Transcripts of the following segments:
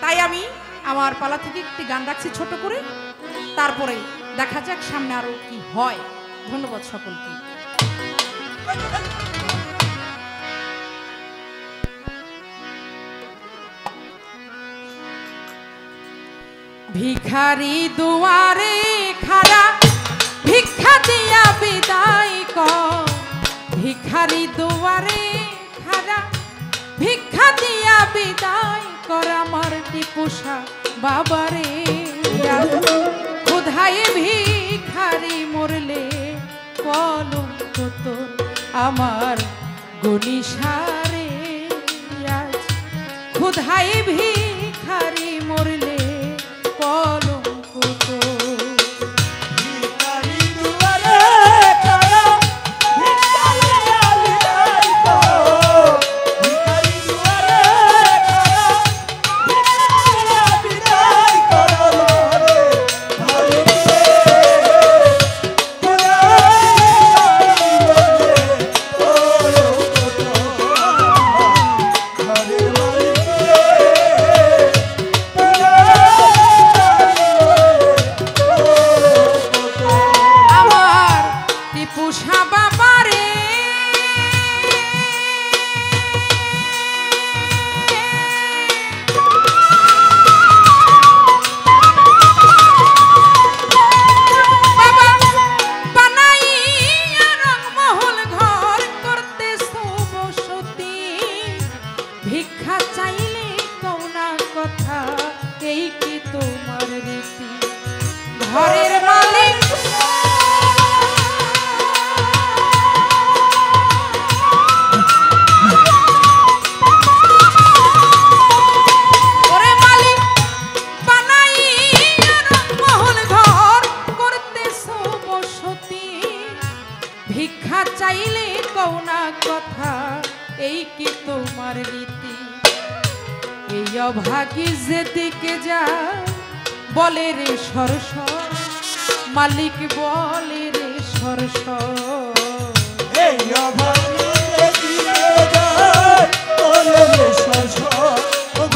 তাই আমি আমার পালা থেকে একটি গান রাখছি ছোট করে, তারপরে দেখা যাক সামনে আরো কি হয়। ধন্যবাদ সকলকে। ভিখারি দুয়ারে খাড়া ভিক্ষা দিয়া বিদায় কর, ভিখারি দুয়ারে খাড়া ভিক্ষা দিয়া বিদায় কর আমার টিপুষা বাবারে। কোথায় ভিখারি মরলে কলঙ্ক তোর আমার গনিসারে। কোথায় ভিখারি মরলে কলঙ্ক তোর। ভিক্ষা চাইলে কোনা কথা এই কি তোমার রীতি। ঘরের মালিক ওরে মালিক বানাইয়া রংমহল ঘর করতেছো বসতি। ভিক্ষা চাইলে কোনা কথা এই কি তোমার রীতি। এই অভাগী যেদিকে যায় বলে রে সরস, মালিক বলে রে সরস। এই অভাগী যেদিকে যায় বলে রে সরস,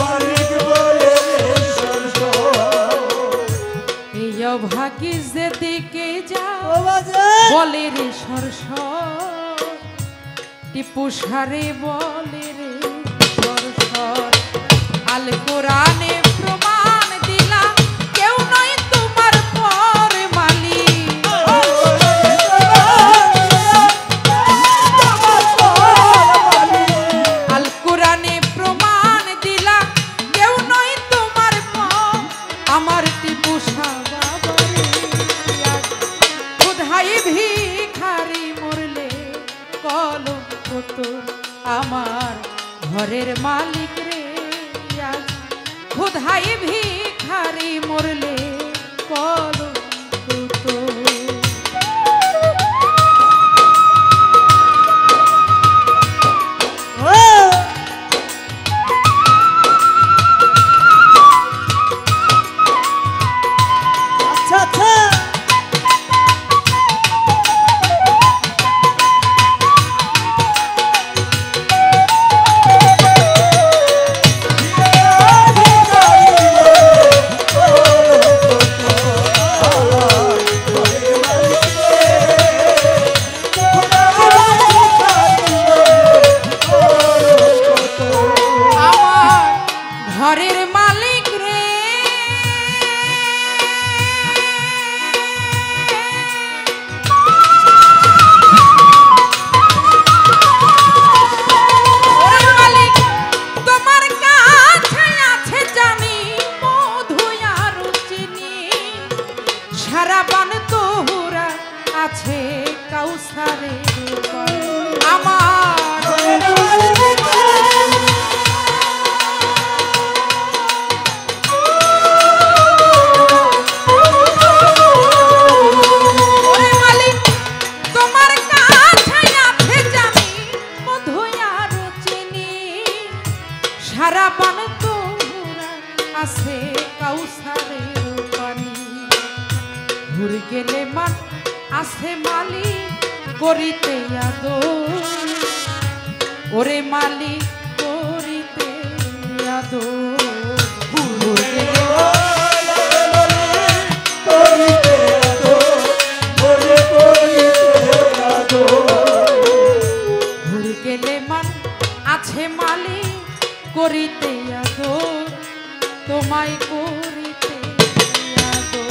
মালিক বলে রে সরস। এই অভাগী যেদিকে যায় বলে রে সরস, টিপুষারে বলে রে সরসর। আল কোরআনে প্রমাণ দিলা কেউ নয় তোমার পর মালিক। আল কোরআনে প্রমাণ দিলা কেউ নয় তোমার পর আমার টিপুষা বাবারে। কোথায় ভিখারি মরলে কলঙ্ক তোর আমার ঘরের মালিক রে। কোথায় ভিখারি মরলে কলঙ্ক তোর। আচ্ছা আচ্ছা ঘরের মালিক রে ওরে মালিক তোমার কাছে আছে জানি মধু আর চিনি। সারা বান তোরা আছে কাউসারের আমার। সারা পান তোরা আছে কাউসারের পানি। ঘুর গেলে মান আছে মালিক করিতে আদর। ওরে মালিক করিতে আদর। তোমায় করিতে আদর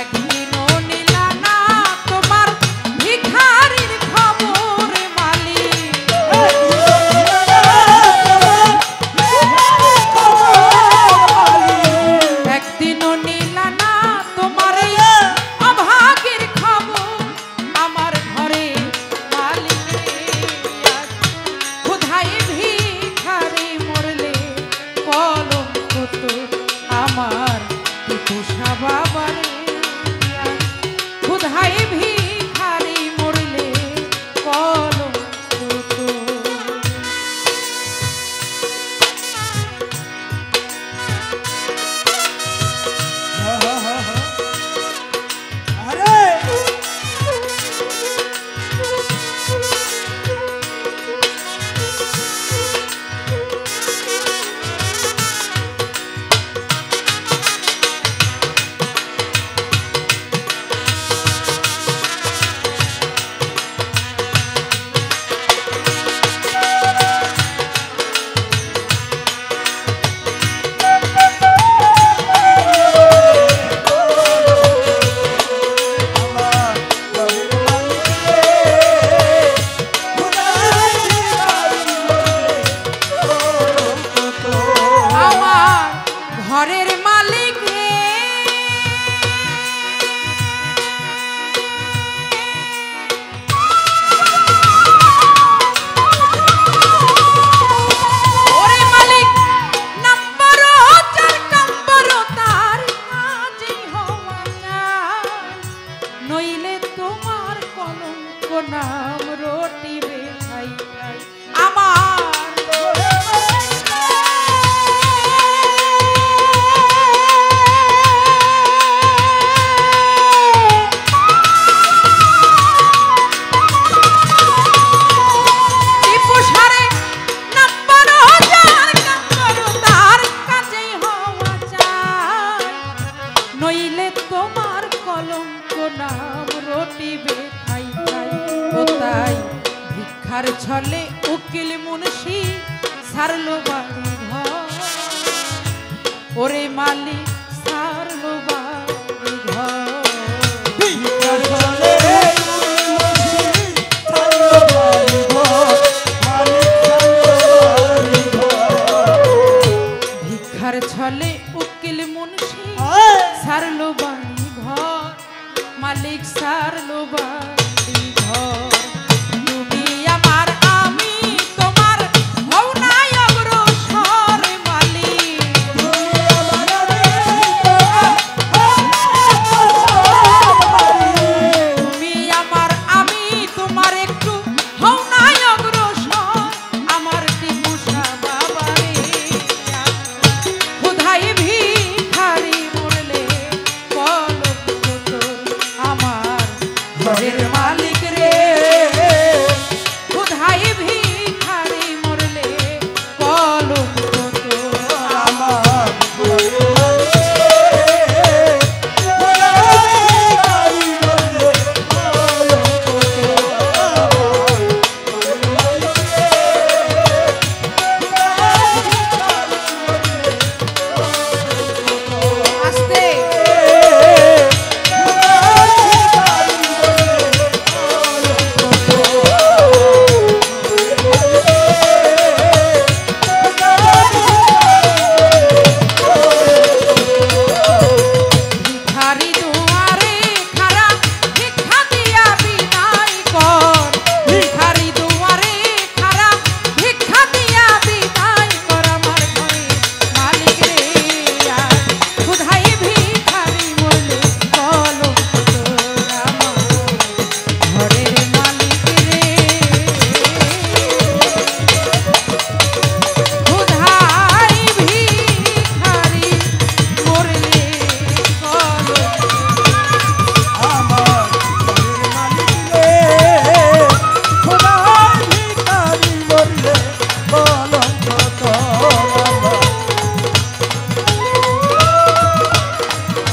একদিনও নিলা না তোমার ভিখারির খবর মালিক একদিনও নিলা না তোমার এই অভাগের খবর আমার ঘরে মালিক কোথায় ভিখারি মরলে কলঙ্ক তো আমার পিতুষা বাবারে কোথায় ভিখারি মরলে কলঙ্ক তো আরে আমার ঘরের মালিক রে ওরে মালিক নাম্বার চার কাম্বার তার কাজে হওয়া চাই নইলে তোমার কলঙ্ক নাম রটিবে খাই খাই আমার টিপুসারে নাম্বার হাজার কাম্বার তার কাজেই হওয়া চাই নইলে তোমার কলঙ্ক নাম রটিবে খাই খাই ও তাই ভিক্ষার ছলে উকিল মুন্সি সারলো বাড়ি ঘর ওরে মালিক সারলো বাড়ি ঘর ভিক্ষার ছলে উকিল মুন্সি সারলো বাড়ি ঘর মালিক সারলো বাড়ি ঘর তুমি আমার আমি তোমার হও নাই অগ্রসর মালিক তুমি আমার আমি তোমার একটু হও নাই অগ্রসর আমার টিপুসা বাবারে কোথায় ভিখারি মরলে কলঙ্ক তো আমার ঘরের মালিক রে কোথায় ভিখারি মরলে কলঙ্ক তো আমার আস্তে ভিখারি দুয়ারে খারা ভিক্ষা দিয়া বিদায় কর ভিখারি দুয়ারে খারা ভিক্ষা দিয়া বিদায় কর আমার ঘরে মালিক রে আর কোথায় ভিখারি মরলে কলঙ্ক তোর আমার ঘরের মালিক রে কোথায় ভিখারি মরলে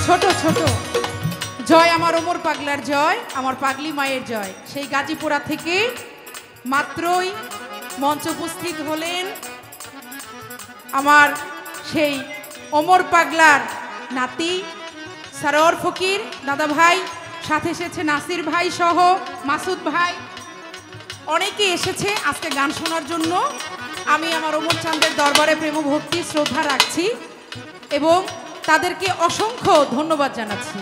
ছোট ছোট জয় আমার ওমর পাগলার জয় আমার পাগলি মায়ের জয় সেই গাজীপুরা থেকে মাত্রই মঞ্চ উপস্থিত হলেন আমার সেই ওমর পাগলার নাতি সারোয়ার ফকির দাদা ভাই, সাথে এসেছে নাসির ভাই সহ মাসুদ ভাই, অনেকে এসেছে আজকে গান শোনার জন্য। আমি আমার ওমর চাঁদের দরবারে প্রেম ভক্তি শ্রদ্ধা রাখছি এবং তাদেরকে অসংখ্য ধন্যবাদ জানাচ্ছি।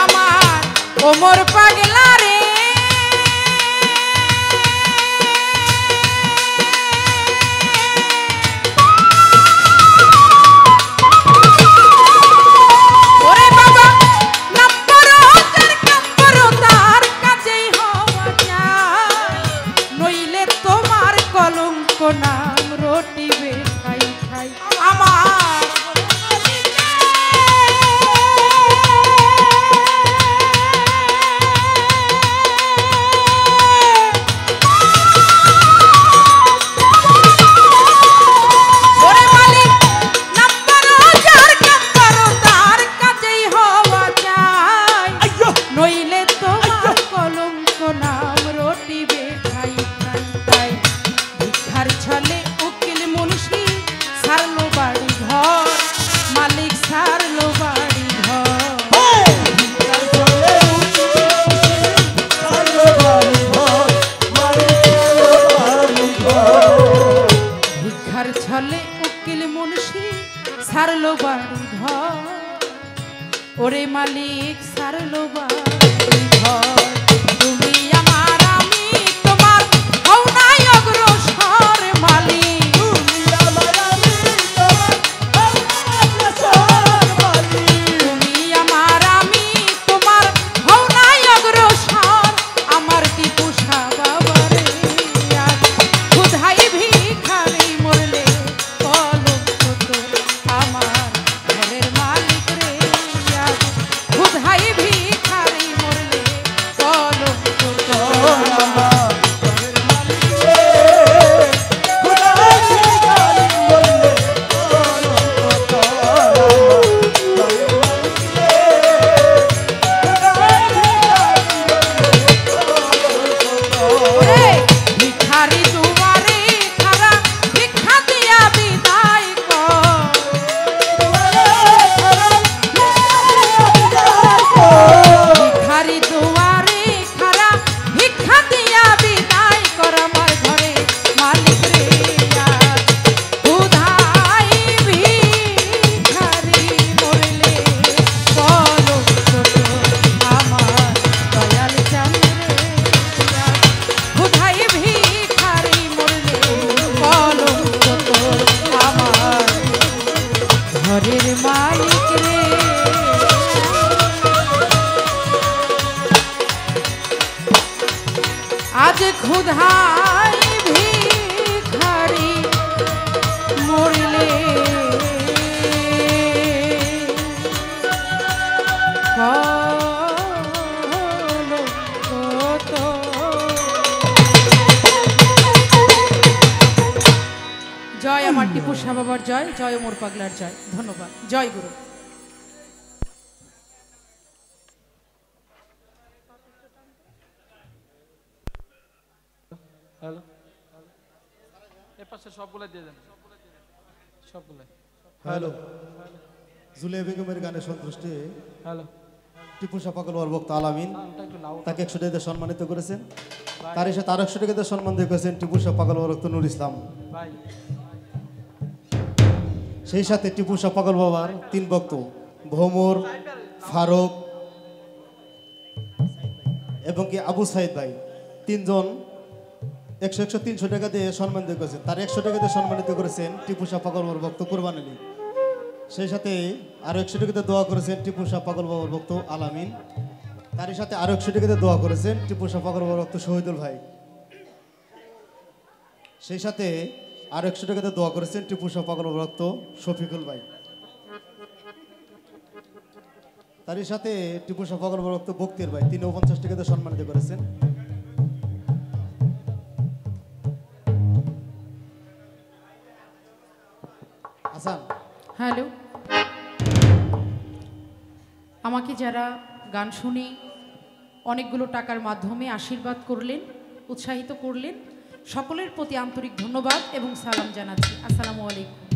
আমার ওমর পাগলা রে ওরে বাবা নাম্বার তার কাম্বার তার কাছেই হওয়া যায়, নইলে তোমার কলঙ্ক নাম রটিবে খাই খাই। আমার ছলে উকিল মুন্সি সারলো বাড়ি ঘর, ওরে মালিক সারলো বাড়ি ঘর। তুমি আমার আমি তোমার হও নাই অগ্রসর মালিক, তুমি আমার আমি তোমার হও নাই অগ্রসর মালিক, তুমি আমার আমি তোমার হও নাই অগ্রসর। আমার কি পোষা বাবারে খুদাই ভিখারি মরলে আমার ঘরের মালিক রে, খুদাই ভিখারি মরলে ঘরের মালিক রে। আজ খুদাই ভিখারি মরলে জয় আমার টিপু শাহ বাবার জয়, জয় ওমর পাগলার জয়। ধন্যবাদ। জয় গুরু। হ্যালো, এ পাশে সবগুলো দিয়ে দেন, সবগুলো। হ্যালো, জুলিয়া বেগমের গানে সন্তুষ্ট হ্যালো, টিপু শাহ পাগল বাবার ভক্ত আলামিন একটু নাও তাকে 100 টাকা দিয়ে সম্মানিত করেছেন। তার সাথে আরো 100 টাকা দিয়ে সম্মান দিয়ে করেছেন টিপু শাহ পাগল বাবার ভক্ত নুর ইসলাম। ভাই। সেই সাথে টিপু শাহ পাগল বাবার 3 ভক্ত ভোমর, ফারুক এবং কি আবু সাইদ ভাই, 3 জন 100-300 টাকা দিয়ে সম্মান দিয়ে করেছেন। তার 100 টাকা দিয়ে সম্মানিত করেছেন টিপু শাহ পাগল বাবার ভক্ত কুরবান আলী। সেই সাথে আরো 100 টাকা দিয়ে দোয়া করেছেন টিপু শাহ পাগল বাবার ভক্ত আলামিন। তারই সাথে আরো 100 টাকা দিয়ে দোয়া করেছেন টিপু শাহ পাগল বাবার ভক্ত শহীদুল ভাই। সেই সাথে আরো 100 টাকা দিয়ে দোয়া করেছেন টিপু শাহ পাগল বাবার ভক্ত শফিকুল ভাই। তারই সাথে টিপু শাহ পাগল বাবার ভক্ত বক্তির ভাই 350 টাকা দিয়ে সম্মানিত করেছেন। হাসান হ্যালো, আমাকে যারা গান শুনে অনেকগুলো টাকার মাধ্যমে আশীর্বাদ করলেন, উৎসাহিত করলেন, সকলের প্রতি আন্তরিক ধন্যবাদ এবং সালাম জানাচ্ছি। আসসালামু আলাইকুম।